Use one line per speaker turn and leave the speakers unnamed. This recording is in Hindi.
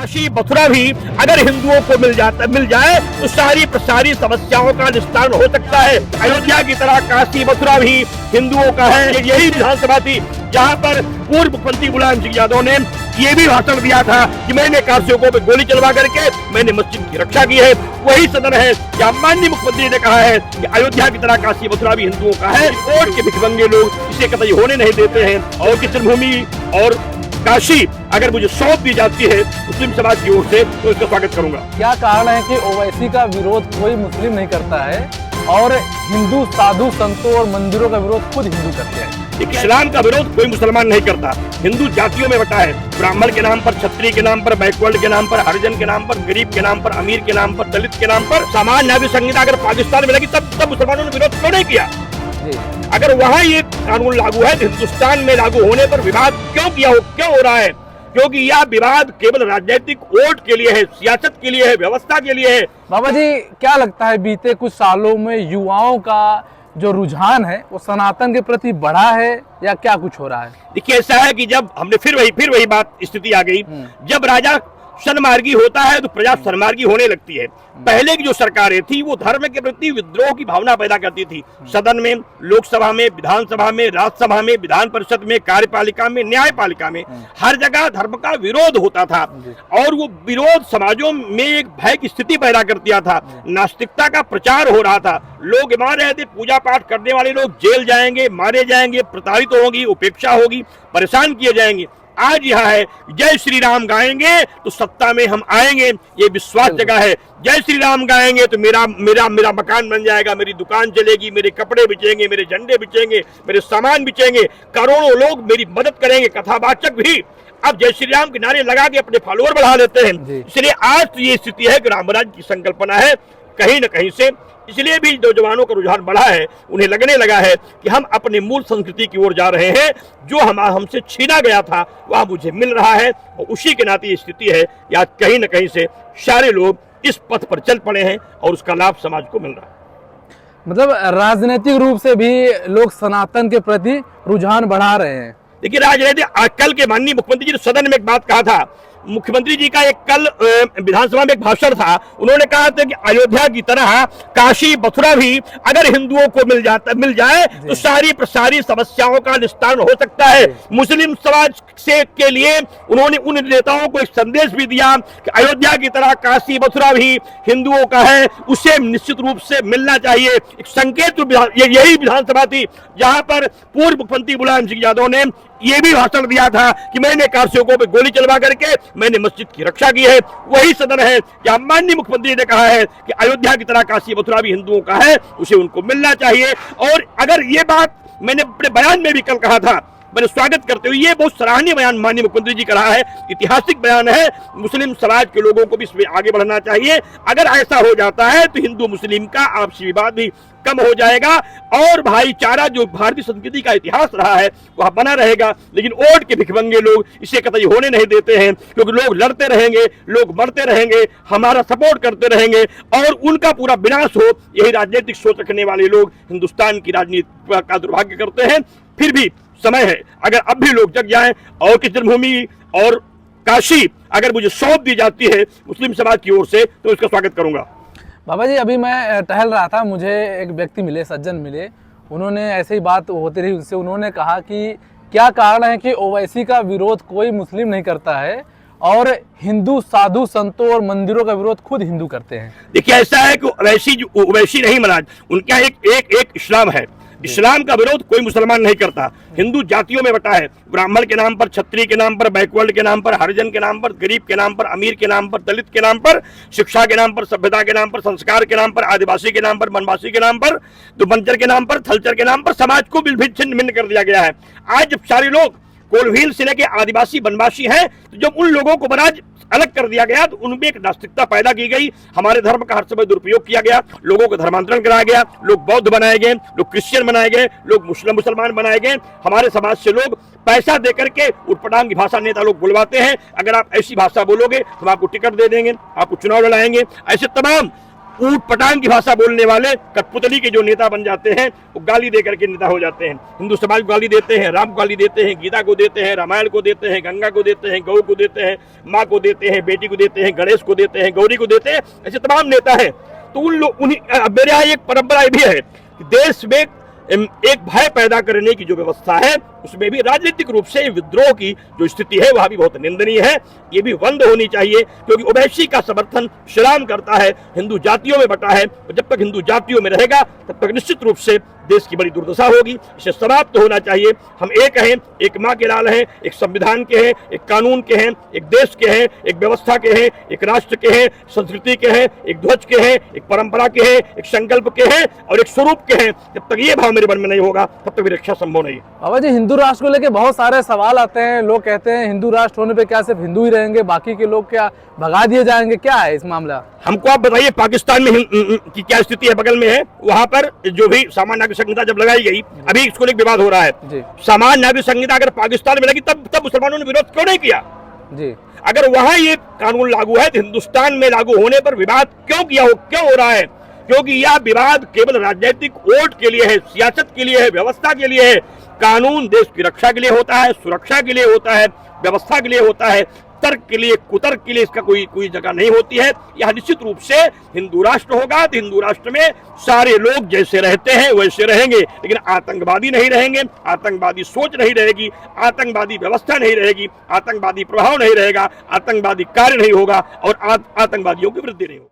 काशी मथुरा भी अगर हिंदुओं को मिल जाए तो सारी समस्याओं का निस्तारण हो सकता है। अयोध्या की तरह काशी मथुरा भी हिंदुओं का है। यही विधानसभा थी जहां पर पूर्व मुख्यमंत्री मुलायम सिंह यादव ने ये भी भाषण दिया था कि मैंने काशियों को गोली चलवा करके मैंने मस्जिद की रक्षा की है। वही सदन है जहां माननीय मुख्यमंत्री ने कहा है कि अयोध्या की तरह काशी मथुरा भी हिंदुओं का है। कोर्ट के भिखमंगे लोग इसे कतई होने नहीं देते हैं और की जन्मभूमि और काशी अगर मुझे सौंप दी जाती है मुस्लिम समाज की ओर से तो इसका स्वागत करूंगा।
क्या कारण है कि ओवैसी का विरोध कोई मुस्लिम नहीं करता है और हिंदू साधु संतों और मंदिरों का विरोध खुद हिंदू करते हैं?
इस्लाम का विरोध कोई मुसलमान नहीं करता। हिंदू जातियों में बटा है, ब्राह्मण के नाम पर, क्षत्रिय के नाम पर, बैकवर्ड के नाम पर, हरिजन के नाम पर, गरीब के नाम पर, अमीर के नाम पर, दलित के नाम पर। सामान्य नागरिक संहिता अगर पाकिस्तान में लगी तब मुसलमानों ने विरोध क्यों नहीं किया? अगर वहाँ ये कानून लागू है तो हिंदुस्तान में लागू होने पर विवाद क्यों हो रहा है? क्योंकि यह विवाद केवल राजनीतिक वोट के लिए है, सियासत के लिए है, व्यवस्था के लिए है।
बाबा जी, क्या लगता है बीते कुछ सालों में युवाओं का जो रुझान है वो सनातन के प्रति बढ़ा है या क्या कुछ हो रहा है?
देखिए, ऐसा है कि जब हमने फिर वही बात स्थिति आ गई, जब राजा सन्मार्गी होता है तो प्रजा सन्मार्गी होने लगती है। पहले की जो सरकारें थी वो धर्म के प्रति विद्रोह की भावना पैदा करती थी। सदन में, लोकसभा में, विधानसभा में, राज्यसभा में, विधान परिषद में, कार्यपालिका में, न्यायपालिका में, हर जगह धर्म का विरोध होता था और वो विरोध समाजों में एक भय की स्थिति पैदा कर दिया था। नास्तिकता का प्रचार हो रहा था। लोग मान रहे थे पूजा पाठ करने वाले लोग जेल जाएंगे, मारे जाएंगे, प्रताड़ित होगी, उपेक्षा होगी, परेशान किए जाएंगे। आज यह है जय श्री राम गाएंगे तो सत्ता में हम आएंगे, ये विश्वास जगह है। जय श्री राम गाएंगे तो मेरा मकान बन जाएगा, मेरी दुकान चलेगी, मेरे कपड़े बिचेंगे, मेरे झंडे बिचेंगे, मेरे सामान बिचेंगे, करोड़ों लोग मेरी मदद करेंगे। कथावाचक भी अब जय श्री राम के नारे लगा के अपने फॉलोअर बढ़ा लेते हैं। इसलिए आज तो ये स्थिति है कि रामराज की संकल्पना है कहीं न कहीं से। इसलिए भी जो जवानों का रुझान बढ़ा है, उन्हें लगने लगा है कि हम अपने मूल संस्कृति की ओर जा रहे हैं। जो हमसे छीना गया था वह मुझे मिल रहा है और उसी के नाते ये स्थिति है कि आज कहीं न कहीं से सारे लोग इस पथ पर चल पड़े हैं और उसका लाभ समाज को मिल रहा है।
मतलब राजनीतिक रूप से भी लोग सनातन के प्रति रुझान बढ़ा रहे हैं।
देखिए, राजनीतिक कल के माननीय मुख्यमंत्री जी ने सदन में एक बात कहा था। मुख्यमंत्री जी का एक कल विधानसभा में एक भाषण था। उन्होंने कहा था कि अयोध्या की तरह काशी मथुरा भी अगर हिंदुओं को मिल जाए तो सारी समस्याओं का निस्तारण हो सकता है। मुस्लिम समाज के लिए उन्होंने उन नेताओं को एक संदेश भी दिया कि अयोध्या की तरह काशी मथुरा भी हिंदुओं का है, उसे निश्चित रूप से मिलना चाहिए। एक संकेत यही विधानसभा थी जहां पर पूर्व मुख्यमंत्री मुलायम सिंह यादव ने ये भी भाषण दिया था कि मैंने काशियों को गोली चलवा करके मैंने मस्जिद की रक्षा की है। वही सदन है जहां माननीय मुख्यमंत्री ने कहा है कि अयोध्या की तरह काशी मथुरा भी हिंदुओं का है, उसे उनको मिलना चाहिए। और अगर ये बात मैंने अपने बयान में भी कल कहा था, मैंने स्वागत करते हुए, ये बहुत सराहनीय बयान माननीय मुख्यमंत्री जी का रहा है, ऐतिहासिक बयान है। मुस्लिम समाज के लोगों को भी इसमें आगे बढ़ना चाहिए। अगर ऐसा हो जाता है तो हिंदू मुस्लिम का आपसी विवाद भी कम हो जाएगा और भाईचारा जो भारतीय संस्कृति का इतिहास रहा है वह बना रहेगा। लेकिन वोट के भिखमंगे लोग इसे कतई होने नहीं देते हैं, क्योंकि लोग लड़ते रहेंगे, लोग मरते रहेंगे, हमारा सपोर्ट करते रहेंगे और उनका पूरा विनाश हो। यही राजनीतिक सोच रखने वाले लोग हिंदुस्तान की राजनीति का दुर्भाग्य करते हैं। फिर भी समय है, अगर अब भी लोग जग जाएं और की जन्मभूमि और काशी अगर मुझे सौंप दी जाती है मुस्लिम समाज की ओर से तो इसका स्वागत करूंगा।
बाबा जी, अभी मैं टहल रहा था, मुझे एक व्यक्ति मिले, सज्जन मिले, उन्होंने ऐसे ही बात होती रही उनसे। उन्होंने कहा कि क्या कारण है कि ओवैसी का विरोध कोई मुस्लिम नहीं करता है और हिंदू साधु संतों और मंदिरों का विरोध खुद हिंदू करते हैं।
देखिए, ऐसा है कि ओवैसी नहीं महाराज, उनका एक इस्लाम है। इस्लाम का विरोध कोई मुसलमान नहीं करता। हिंदू जातियों में बटा है, ब्राह्मण के नाम पर, क्षत्रिय के नाम पर, बैकवर्ड के नाम पर, हरिजन के नाम पर, गरीब के नाम पर, अमीर के नाम पर, दलित के नाम पर, शिक्षा के नाम पर, सभ्यता के नाम पर, संस्कार के नाम पर, आदिवासी के नाम पर, वनवासी के नाम पर, तो बंजर के नाम पर, थलचर के नाम पर समाज को छिन्न भिन्न कर दिया गया है। आज जब सारे लोग कोलभील से लेके आदिवासी वनवासी हैं, तो जब उन लोगों को बनाज अलग कर दिया गया तो उनमें एक नास्तिकता पैदा की गई। हमारे धर्म का हर समय दुरुपयोग किया गया, लोगों को धर्मांतरण कराया गया, लोग बौद्ध बनाए गए, लोग क्रिश्चियन बनाए गए, लोग मुसलमान बनाए गए। हमारे समाज से लोग पैसा देकर के उटपटांग की भाषा नेता लोग बुलवाते हैं, अगर आप ऐसी भाषा बोलोगे तो हम आपको टिकट दे देंगे, आपको चुनाव लड़ाएंगे। ऐसे तमाम ऊट पटांग की भाषा बोलने वाले कठपुतली के जो नेता बन जाते हैं वो गाली दे करके नेता हो जाते हैं। हिंदू समाज को गाली देते हैं, राम को गाली देते हैं, गीता को देते हैं, रामायण को देते हैं, गंगा को देते हैं, गौ को देते हैं, माँ को देते हैं, बेटी को देते हैं, गणेश को देते हैं, गौरी को देते हैं, ऐसे तमाम नेता हैं। तो उन लोग मेरे यहाँ एक परंपरा भी है कि देश में एक भय पैदा करने की जो व्यवस्था है उसमें भी राजनीतिक रूप से विद्रोह की जो स्थिति है वह भी बहुत निंदनीय है। ये भी बंद होनी चाहिए, क्योंकि ओवैसी का समर्थन श्री राम करता है, हिंदू जातियों में बटा है, और जब तक हिंदू जातियों में रहेगा तब तक निश्चित रूप से देश की बड़ी दुर्दशा होगी। इसे समाप्त होना चाहिए। हम एक हैं, एक माँ के लाल हैं, एक संविधान के हैं, एक कानून के हैं, एक देश के हैं, एक व्यवस्था के हैं, एक राष्ट्र के हैं, संस्कृति के हैं, एक ध्वज के हैं, एक परंपरा के हैं, एक संकल्प के हैं और एक स्वरूप के हैं। जब तक ये भाव मेरे मन में नहीं होगा तब तक रक्षा संभव नहीं है।
बाबा जी, हिंदू राष्ट्र को लेके बहुत सारे सवाल आते हैं। लोग कहते हैं हिंदू राष्ट्र होने पे क्या सिर्फ हिंदू ही रहेंगे, बाकी के लोग क्या भगा दिए जाएंगे, क्या है इस मामला?
हमको आप बताइए पाकिस्तान में की क्या स्थिति है, बगल में है, वहां पर जो भी सामान्य नागरिक संहिता जब लगाई गई, अभी इसको लेकर विवाद हो रहा है। सामान्य नागरिक संहिता अगर पाकिस्तान में लगी तब मुसलमानों ने विरोध क्यों नहीं किया? जी, अगर वहां ये कानून लागू है तो हिंदुस्तान में लागू होने पर विवाद क्यों हो रहा है? क्योंकि यह विवाद केवल राजनीतिक वोट के लिए है, सियासत के लिए है, व्यवस्था के लिए है। कानून देश की रक्षा के लिए होता है, सुरक्षा के लिए होता है, व्यवस्था के लिए होता है। तर्क के लिए, कुतर्क के लिए इसका कोई जगह नहीं होती है। यह निश्चित रूप से हिंदू राष्ट्र होगा तो हिंदू राष्ट्र में सारे लोग जैसे रहते हैं वैसे रहेंगे, लेकिन आतंकवादी नहीं रहेंगे, आतंकवादी सोच नहीं रहेगी, आतंकवादी व्यवस्था नहीं रहेगी, आतंकवादी प्रभाव नहीं रहेगा, आतंकवादी कार्य नहीं होगा और आतंकवादियों की वृद्धि नहीं होगी।